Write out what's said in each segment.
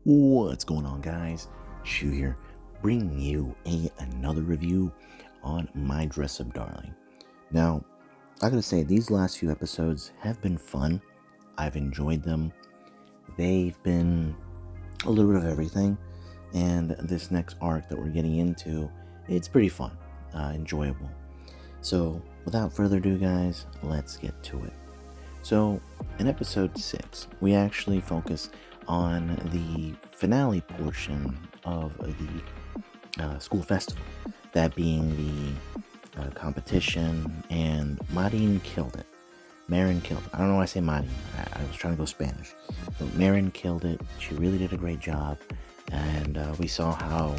What's going on, guys? Shu here, bringing you another review on My Dress Up Darling. Now, I gotta say, these last few episodes have been fun. I've enjoyed them. They've been a little bit of everything, and this next arc that we're getting into, it's pretty fun, enjoyable. So, without further ado, guys, let's get to it. So, in episode 6, we actually focus on the finale portion of the school festival, that being the competition, and Marin killed it. Marin killed it. I don't know why I say Marin. I was trying to go Spanish. But Marin killed it. She really did a great job, and we saw how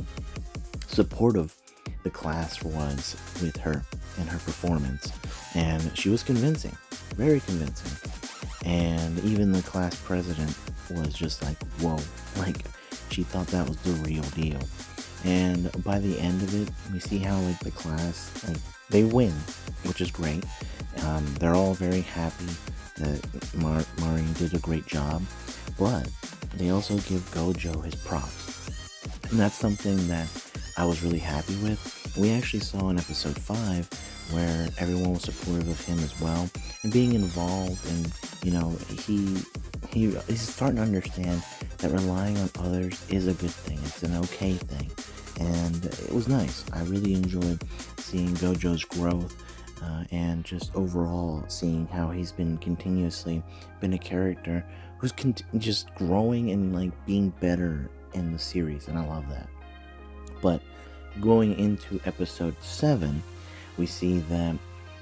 supportive the class was with her and her performance, and she was convincing, very convincing. And even the class president was just like, whoa, like she thought that was the real deal. And by the end of it, we see how like the class, like they win, which is great. They're all very happy that Maureen did a great job, but they also give Gojo his props. And that's something that I was really happy with. We actually saw in episode 5 where everyone was supportive of him as well, and being involved, and you know, he's starting to understand that relying on others is a good thing. It's an okay thing, and it was nice. I really enjoyed seeing Gojo's growth, and just overall seeing how he's been continuously been a character who's just growing and like being better in the series, and I love that. But going into episode 7, we see that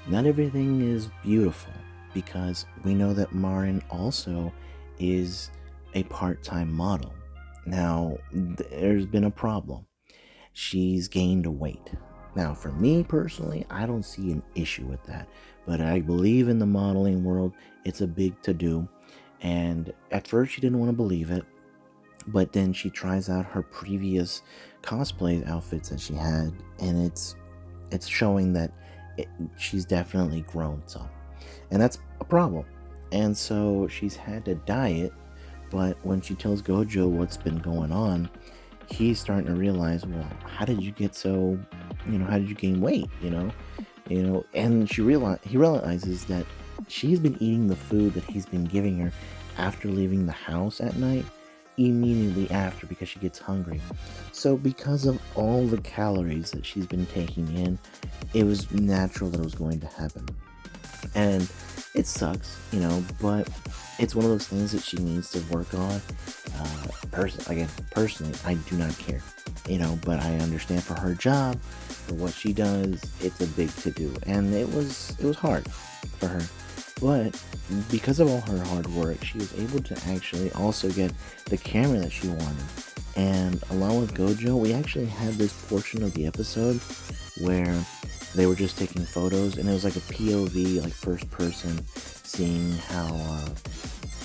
not everything is beautiful, because we know that Marin also is a part-time model. Now, there's been a problem. She's gained weight. Now, for me personally, I don't see an issue with that, but I believe in the modeling world, it's a big to-do. And at first she didn't want to believe it, but then she tries out her previous cosplay outfits that she had, and it's showing that she's definitely grown some, and that's a problem. And so she's had to diet, but when she tells Gojo what's been going on, he's starting to realize, well, how did you get so, how did you gain weight, and he realizes that she's been eating the food that he's been giving her after leaving the house at night, immediately after, because she gets hungry. So because of all the calories that she's been taking in, it was natural that it was going to happen. And it sucks, but it's one of those things that she needs to work on. Personally, I do not care, but I understand for her job, for what she does, it's a big to do, and it was hard for her. But because of all her hard work, she was able to actually also get the camera that she wanted. And along with Gojo, we actually had this portion of the episode where they were just taking photos, and it was like a POV, like first person, seeing how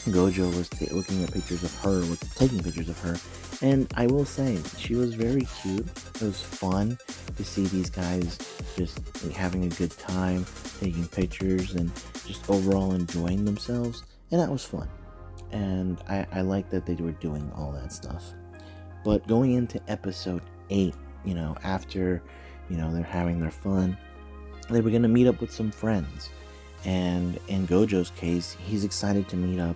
Gojo was looking at pictures of her, taking pictures of her. And I will say, she was very cute. It was fun to see these guys just having a good time, taking pictures, and just overall enjoying themselves. And that was fun. And I like that they were doing all that stuff. But going into episode 8, after, they're having their fun, they were going to meet up with some friends. And in Gojo's case, he's excited to meet up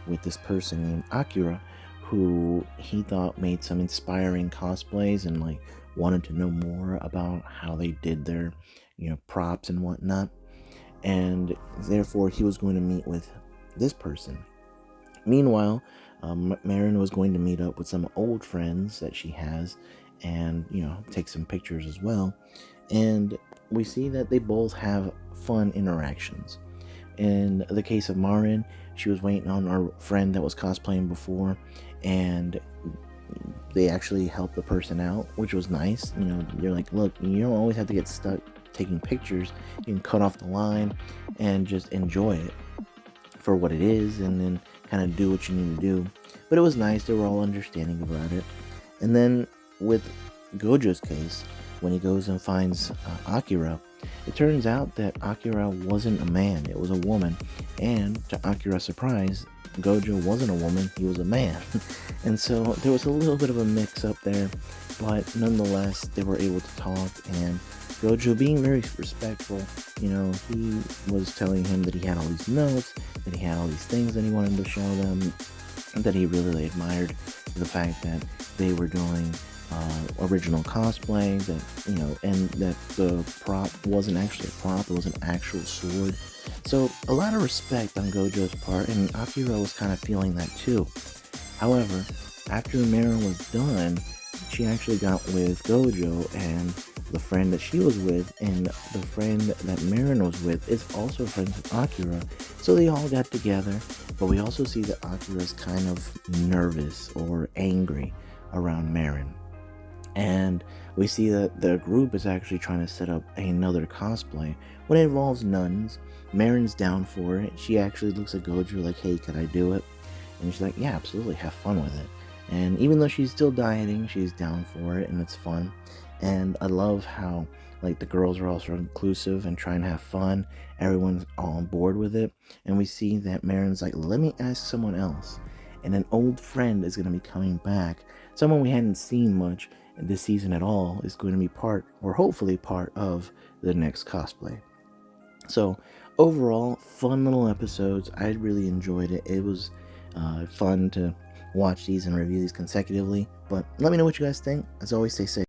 with this person named Akira, who he thought made some inspiring cosplays and like wanted to know more about how they did their props and whatnot. And therefore he was going to meet with this person. Meanwhile, Marin was going to meet up with some old friends that she has, and take some pictures as well. And we see that they both have fun interactions. In the case of Marin, she was waiting on our friend that was cosplaying before, and they actually helped the person out, which was nice. You're like, look, you don't always have to get stuck taking pictures. You can cut off the line and just enjoy it for what it is, and then kind of do what you need to do. But it was nice. They were all understanding about it. And then with Gojo's case, when he goes and finds Akira, it turns out that Akira wasn't a man, it was a woman. And to Akira's surprise, Gojo wasn't a woman, he was a man. And so there was a little bit of a mix up there, but nonetheless, they were able to talk, and Gojo, being very respectful, he was telling him that he had all these notes, that he had all these things that he wanted to show them, and that he really admired the fact that they were doing original cosplay, that and that the prop wasn't actually a prop, it was an actual sword. So a lot of respect on Gojo's part, and Akira was kind of feeling that too. However, after Marin was done, she actually got with Gojo, and the friend that she was with and the friend that Marin was with is also friends with Akira. So they all got together, but we also see that Akira is kind of nervous or angry around Marin. And we see that the group is actually trying to set up another cosplay. When it involves nuns, Marin's down for it. She actually looks at Gojo like, hey, can I do it? And she's like, yeah, absolutely, have fun with it. And even though she's still dieting, she's down for it, and it's fun. And I love how the girls are also inclusive and trying to have fun. Everyone's all on board with it. And we see that Marin's like, let me ask someone else. And an old friend is going to be coming back. Someone we hadn't seen much this season at all is going to be part, or hopefully part, of the next cosplay. So overall, fun little episodes. I really enjoyed it. It was fun to watch these and review these consecutively. But let me know what you guys think. As always, stay safe.